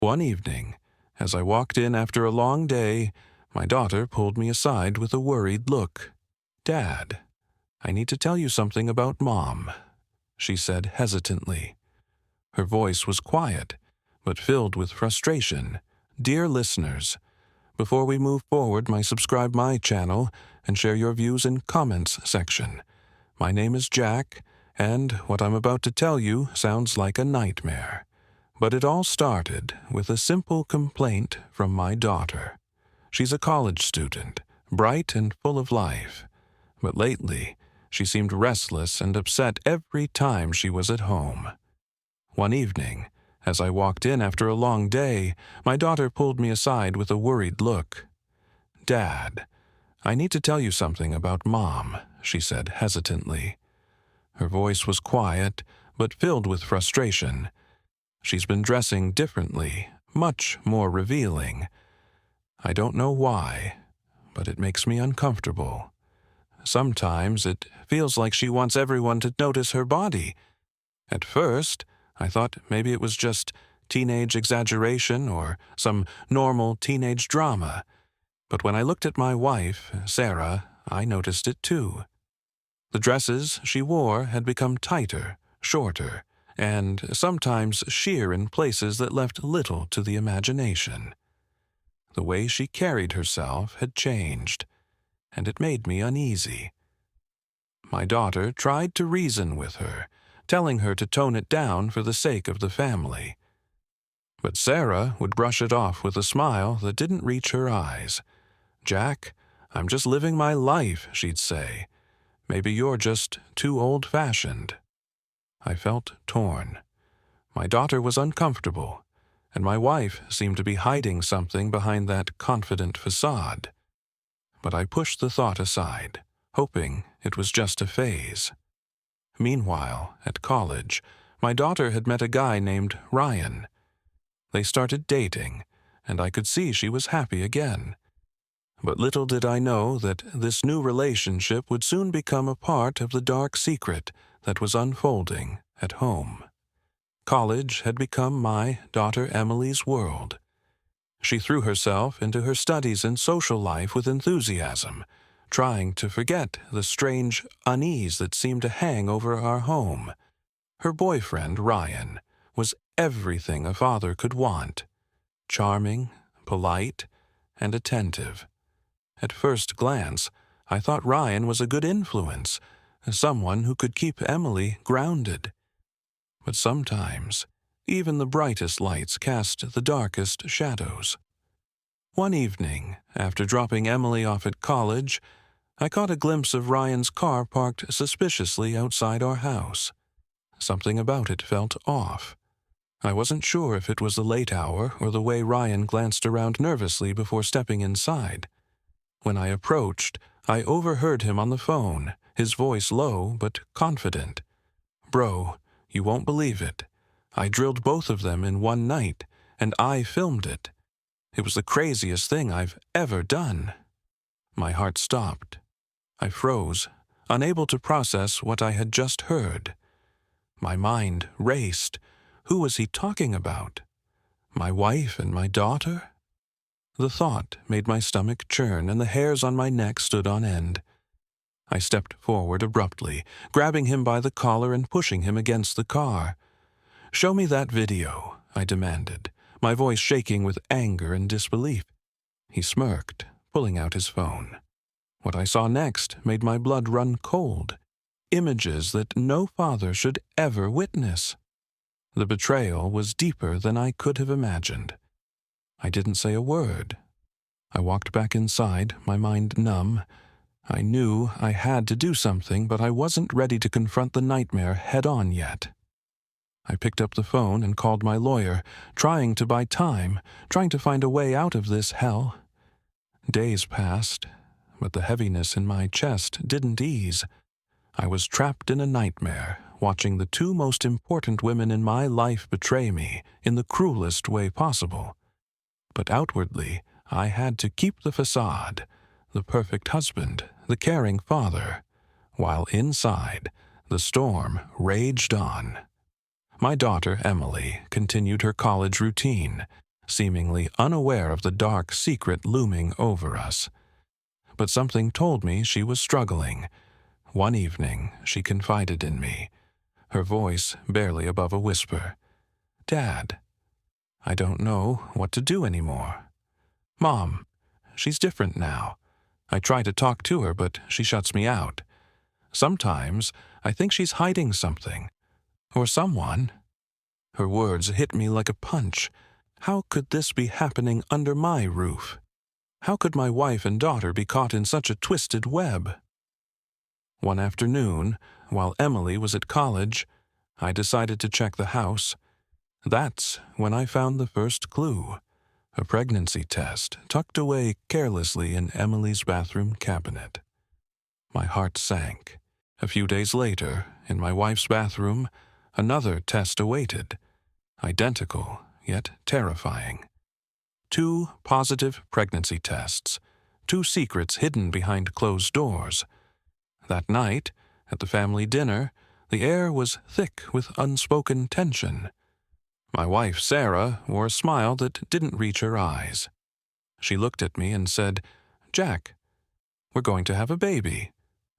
One evening, as I walked in after a long day, my daughter pulled me aside with a worried look. "Dad, I need to tell you something about Mom," she said hesitantly. Her voice was quiet, but filled with frustration. Dear listeners, before we move forward, subscribe my channel and share your views in comments section. My name is Jack, and what I'm about to tell you sounds like a nightmare. But it all started with a simple complaint from my daughter. She's a college student, bright and full of life. But lately, she seemed restless and upset every time she was at home. One evening, as I walked in after a long day, my daughter pulled me aside with a worried look. "Dad, I need to tell you something about Mom," she said hesitantly. Her voice was quiet, but filled with frustration. "She's been dressing differently, much more revealing. I don't know why, but it makes me uncomfortable. Sometimes it feels like she wants everyone to notice her body. At first, I thought maybe it was just teenage exaggeration or some normal teenage drama. But when I looked at my wife, Sarah, I noticed it too. The dresses she wore had become tighter, shorter, and sometimes sheer in places that left little to the imagination. The way she carried herself had changed, and it made me uneasy. My daughter tried to reason with her, telling her to tone it down for the sake of the family. But Sarah would brush it off with a smile that didn't reach her eyes. "Jack, I'm just living my life," she'd say. "Maybe you're just too old-fashioned." I felt torn. My daughter was uncomfortable, and my wife seemed to be hiding something behind that confident facade. But I pushed the thought aside, hoping it was just a phase. Meanwhile, at college, my daughter had met a guy named Ryan. They started dating, and I could see she was happy again. But little did I know that this new relationship would soon become a part of the dark secret that was unfolding at home. College had become my daughter Emily's world. She threw herself into her studies and social life with enthusiasm, trying to forget the strange unease that seemed to hang over our home. Her boyfriend, Ryan, was everything a father could want: charming, polite, and attentive. At first glance, I thought Ryan was a good influence, someone who could keep Emily grounded. But sometimes, even the brightest lights cast the darkest shadows. One evening, after dropping Emily off at college, I caught a glimpse of Ryan's car parked suspiciously outside our house. Something about it felt off. I wasn't sure if it was the late hour or the way Ryan glanced around nervously before stepping inside. When I approached, I overheard him on the phone, his voice low but confident. "Bro, you won't believe it. I drilled both of them in one night, and I filmed it. It was the craziest thing I've ever done." My heart stopped. I froze, unable to process what I had just heard. My mind raced. Who was he talking about? My wife and my daughter? The thought made my stomach churn and the hairs on my neck stood on end. I stepped forward abruptly, grabbing him by the collar and pushing him against the car. "Show me that video," I demanded, my voice shaking with anger and disbelief. He smirked, pulling out his phone. What I saw next made my blood run cold. Images that no father should ever witness. The betrayal was deeper than I could have imagined. I didn't say a word. I walked back inside, my mind numb. I knew I had to do something, but I wasn't ready to confront the nightmare head-on yet. I picked up the phone and called my lawyer, trying to buy time, trying to find a way out of this hell. Days passed, but the heaviness in my chest didn't ease. I was trapped in a nightmare, watching the two most important women in my life betray me in the cruelest way possible. But outwardly, I had to keep the facade, the perfect husband, the caring father, while inside, the storm raged on. My daughter, Emily, continued her college routine. seemingly unaware of the dark secret looming over us. But something told me she was struggling. One evening, she confided in me, her voice barely above a whisper. "Dad, I don't know what to do anymore. Mom, she's different now. I try to talk to her, but she shuts me out. Sometimes I think she's hiding something, or someone." Her words hit me like a punch. How could this be happening under my roof? How could my wife and daughter be caught in such a twisted web? One afternoon, while Emily was at college, I decided to check the house. That's when I found the first clue, a pregnancy test tucked away carelessly in Emily's bathroom cabinet. My heart sank. A few days later, in my wife's bathroom, another test awaited, identical yet terrifying. 2 positive pregnancy tests, 2 secrets hidden behind closed doors. That night, at the family dinner, the air was thick with unspoken tension. My wife, Sarah, wore a smile that didn't reach her eyes. She looked at me and said, "Jack, we're going to have a baby."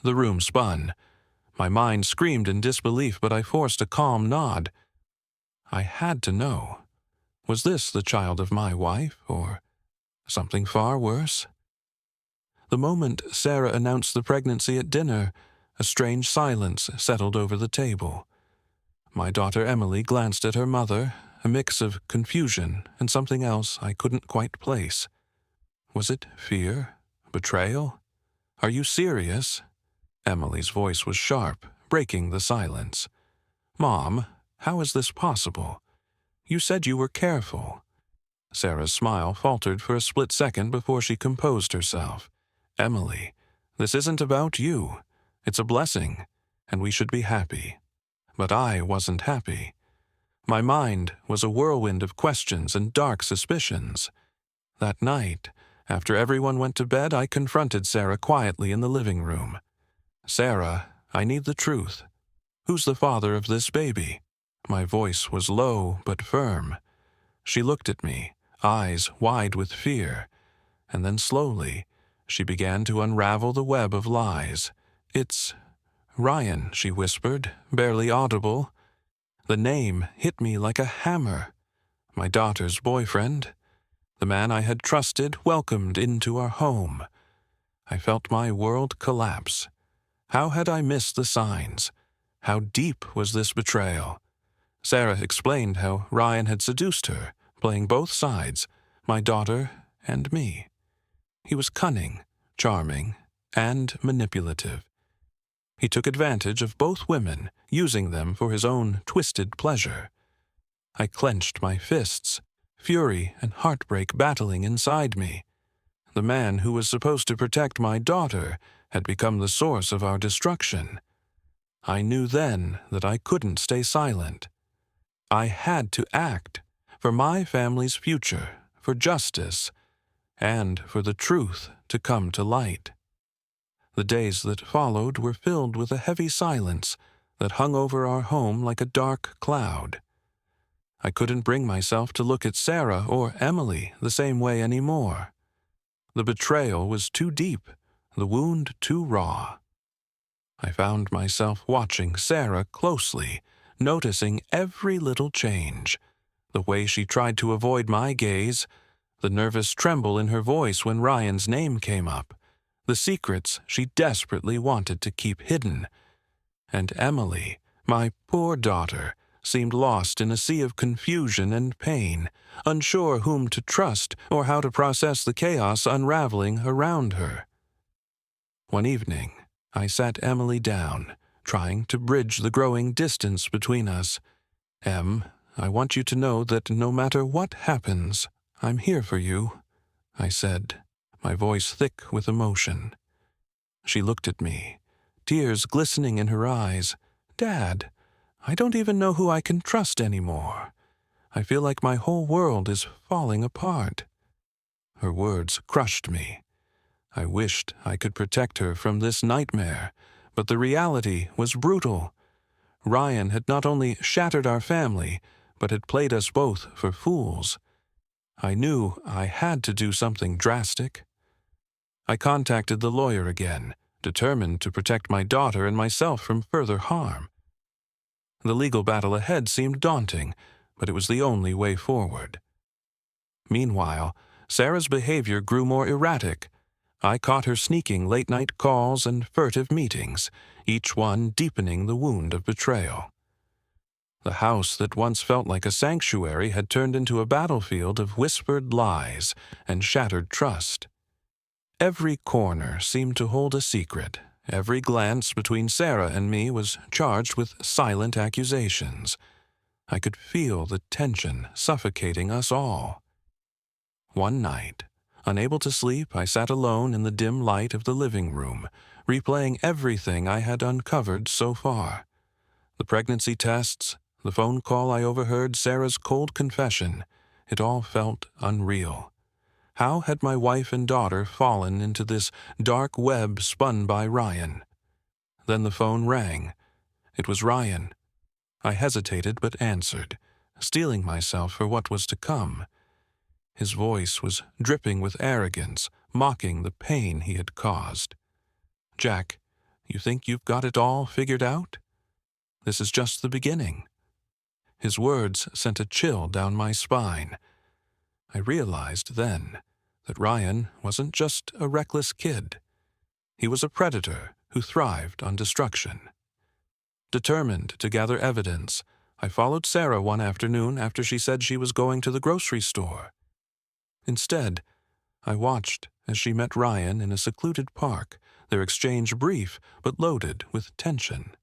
The room spun. My mind screamed in disbelief, but I forced a calm nod. I had to know. Was this the child of my wife, or something far worse? The moment Sarah announced the pregnancy at dinner, a strange silence settled over the table. My daughter Emily glanced at her mother, a mix of confusion and something else I couldn't quite place. Was it fear? Betrayal? "Are you serious?" Emily's voice was sharp, breaking the silence. "Mom, how is this possible? You said you were careful." Sarah's smile faltered for a split second before she composed herself. "Emily, this isn't about you. It's a blessing, and we should be happy." But I wasn't happy. My mind was a whirlwind of questions and dark suspicions. That night, after everyone went to bed, I confronted Sarah quietly in the living room. "Sarah, I need the truth. Who's the father of this baby?" My voice was low but firm. She looked at me, eyes wide with fear, and then slowly she began to unravel the web of lies. "It's Ryan," she whispered, barely audible. The name hit me like a hammer. My daughter's boyfriend, the man I had trusted, welcomed into our home. I felt my world collapse. How had I missed the signs? How deep was this betrayal? Sarah explained how Ryan had seduced her, playing both sides, my daughter and me. He was cunning, charming, and manipulative. He took advantage of both women, using them for his own twisted pleasure. I clenched my fists, fury and heartbreak battling inside me. The man who was supposed to protect my daughter had become the source of our destruction. I knew then that I couldn't stay silent. I had to act, for my family's future, for justice, and for the truth to come to light. The days that followed were filled with a heavy silence that hung over our home like a dark cloud. I couldn't bring myself to look at Sarah or Emily the same way anymore. The betrayal was too deep, the wound too raw. I found myself watching Sarah closely, noticing every little change, the way she tried to avoid my gaze, the nervous tremble in her voice when Ryan's name came up, the secrets she desperately wanted to keep hidden. And Emily, my poor daughter, seemed lost in a sea of confusion and pain, unsure whom to trust or how to process the chaos unraveling around her. One evening, I sat Emily down, trying to bridge the growing distance between us. "Em, I want you to know that no matter what happens, I'm here for you," I said, my voice thick with emotion. She looked at me, tears glistening in her eyes. "Dad, I don't even know who I can trust anymore. I feel like my whole world is falling apart." Her words crushed me. I wished I could protect her from this nightmare, but the reality was brutal. Ryan had not only shattered our family, but had played us both for fools. I knew I had to do something drastic. I contacted the lawyer again, determined to protect my daughter and myself from further harm. The legal battle ahead seemed daunting, but it was the only way forward. Meanwhile, Sarah's behavior grew more erratic. I caught her sneaking late-night calls and furtive meetings, each one deepening the wound of betrayal. The house that once felt like a sanctuary had turned into a battlefield of whispered lies and shattered trust. Every corner seemed to hold a secret. Every glance between Sarah and me was charged with silent accusations. I could feel the tension suffocating us all. One night, unable to sleep, I sat alone in the dim light of the living room, replaying everything I had uncovered so far. The pregnancy tests, the phone call I overheard, Sarah's cold confession. It all felt unreal. How had my wife and daughter fallen into this dark web spun by Ryan? Then the phone rang. It was Ryan. I hesitated but answered, steeling myself for what was to come. His voice was dripping with arrogance, mocking the pain he had caused. "Jack, you think you've got it all figured out? This is just the beginning." His words sent a chill down my spine. I realized then that Ryan wasn't just a reckless kid. He was a predator who thrived on destruction. Determined to gather evidence, I followed Sarah one afternoon after she said she was going to the grocery store. Instead, I watched as she met Ryan in a secluded park, their exchange brief but loaded with tension.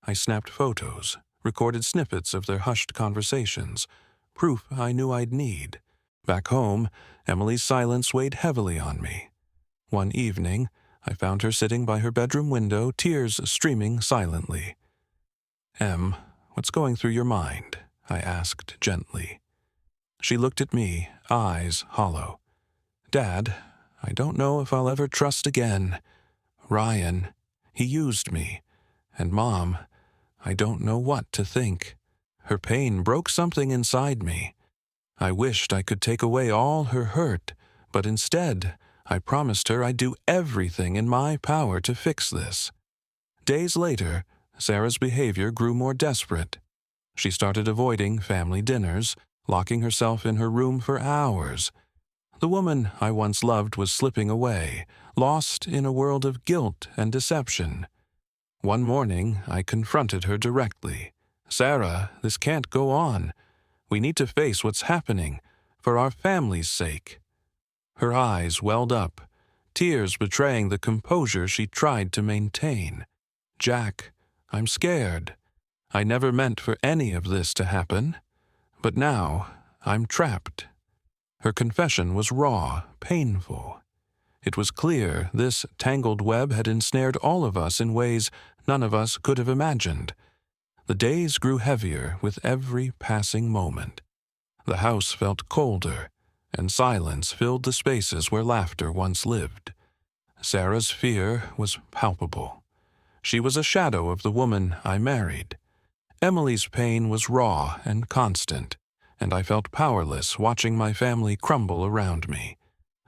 I snapped photos, recorded snippets of their hushed conversations, proof I knew I'd need. Back home, Emily's silence weighed heavily on me. One evening, I found her sitting by her bedroom window, tears streaming silently. "Em, what's going through your mind?" I asked gently. She looked at me, eyes hollow. "Dad, I don't know if I'll ever trust again. Ryan, he used me. And Mom, I don't know what to think." Her pain broke something inside me. I wished I could take away all her hurt, but instead, I promised her I'd do everything in my power to fix this. Days later, Sarah's behavior grew more desperate. She started avoiding family dinners, locking herself in her room for hours. The woman I once loved was slipping away, lost in a world of guilt and deception. One morning, I confronted her directly. "Sarah, this can't go on. We need to face what's happening, for our family's sake." Her eyes welled up, tears betraying the composure she tried to maintain. "Jack, I'm scared. I never meant for any of this to happen. But now, I'm trapped." Her confession was raw, painful. It was clear this tangled web had ensnared all of us in ways none of us could have imagined. The days grew heavier with every passing moment. The house felt colder, and silence filled the spaces where laughter once lived. Sarah's fear was palpable. She was a shadow of the woman I married. Emily's pain was raw and constant, and I felt powerless watching my family crumble around me.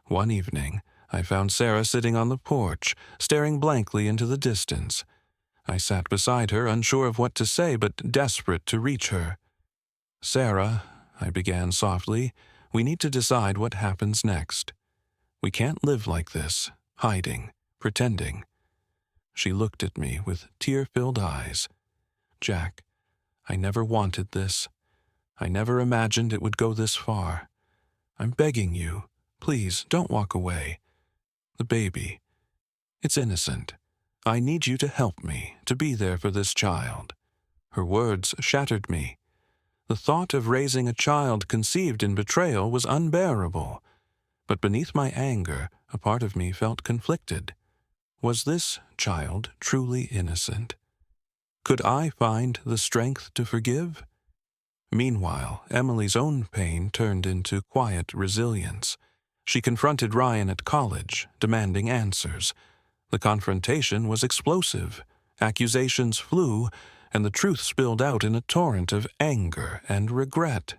One evening, I found Sarah sitting on the porch, staring blankly into the distance. I sat beside her, unsure of what to say, but desperate to reach her. "Sarah," I began softly, "we need to decide what happens next. We can't live like this, hiding, pretending." She looked at me with tear-filled eyes. "Jack, I never wanted this. I never imagined it would go this far. I'm begging you, please don't walk away. The baby, it's innocent. I need you to help me, to be there for this child." Her words shattered me. The thought of raising a child conceived in betrayal was unbearable. But beneath my anger, a part of me felt conflicted. Was this child truly innocent? Could I find the strength to forgive? Meanwhile, Emily's own pain turned into quiet resilience. She confronted Ryan at college, demanding answers. The confrontation was explosive. Accusations flew, and the truth spilled out in a torrent of anger and regret.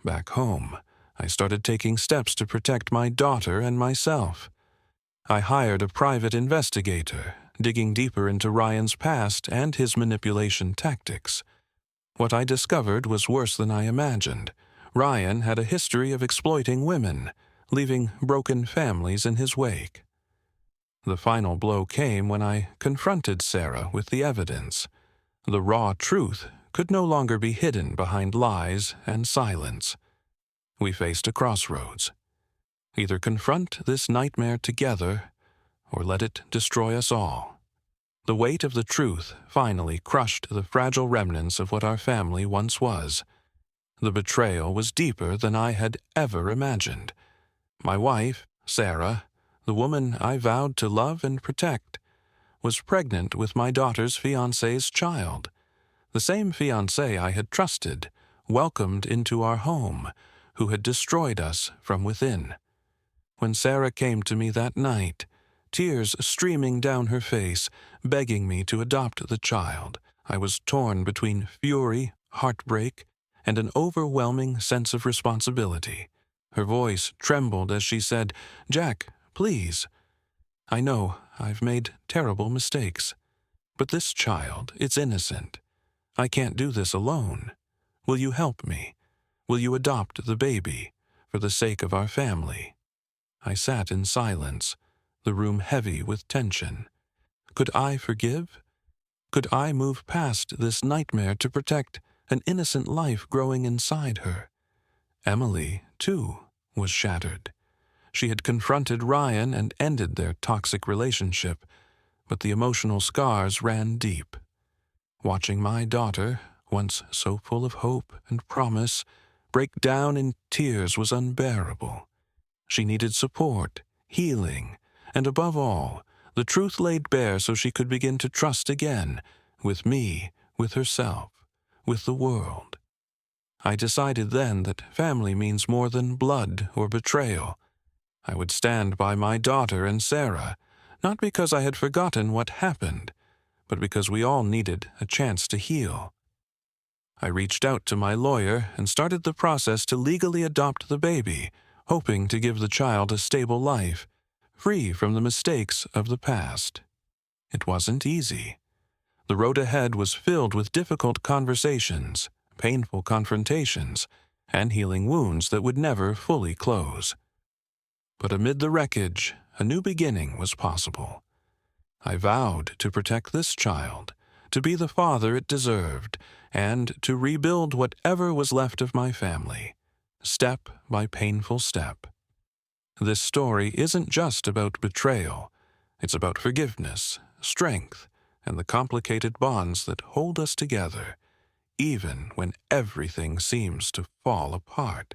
Back home, I started taking steps to protect my daughter and myself. I hired a private investigator, digging deeper into Ryan's past and his manipulation tactics. What I discovered was worse than I imagined. Ryan had a history of exploiting women, leaving broken families in his wake. The final blow came when I confronted Sarah with the evidence. The raw truth could no longer be hidden behind lies and silence. We faced a crossroads. Either confront this nightmare together, or let it destroy us all. The weight of the truth finally crushed the fragile remnants of what our family once was. The betrayal was deeper than I had ever imagined. My wife, Sarah, the woman I vowed to love and protect, was pregnant with my daughter's fiancé's child. The same fiancé I had trusted, welcomed into our home, who had destroyed us from within. When Sarah came to me that night, tears streaming down her face, begging me to adopt the child, I was torn between fury, heartbreak, and an overwhelming sense of responsibility. Her voice trembled as she said, "Jack, please. I know I've made terrible mistakes, but this child, it's innocent. I can't do this alone. Will you help me? Will you adopt the baby for the sake of our family?" I sat in silence, the room heavy with tension. Could I forgive? Could I move past this nightmare to protect an innocent life growing inside her? Emily, too, was shattered. She had confronted Ryan and ended their toxic relationship, but the emotional scars ran deep. Watching my daughter, once so full of hope and promise, break down in tears was unbearable. She needed support, healing, and above all, the truth laid bare so she could begin to trust again, with me, with herself, with the world. I decided then that family means more than blood or betrayal. I would stand by my daughter and Sarah, not because I had forgotten what happened, but because we all needed a chance to heal. I reached out to my lawyer and started the process to legally adopt the baby, hoping to give the child a stable life, free from the mistakes of the past. It wasn't easy. The road ahead was filled with difficult conversations, painful confrontations, and healing wounds that would never fully close. But amid the wreckage, a new beginning was possible. I vowed to protect this child, to be the father it deserved, and to rebuild whatever was left of my family, step by painful step. This story isn't just about betrayal. It's about forgiveness, strength, and the complicated bonds that hold us together, even when everything seems to fall apart.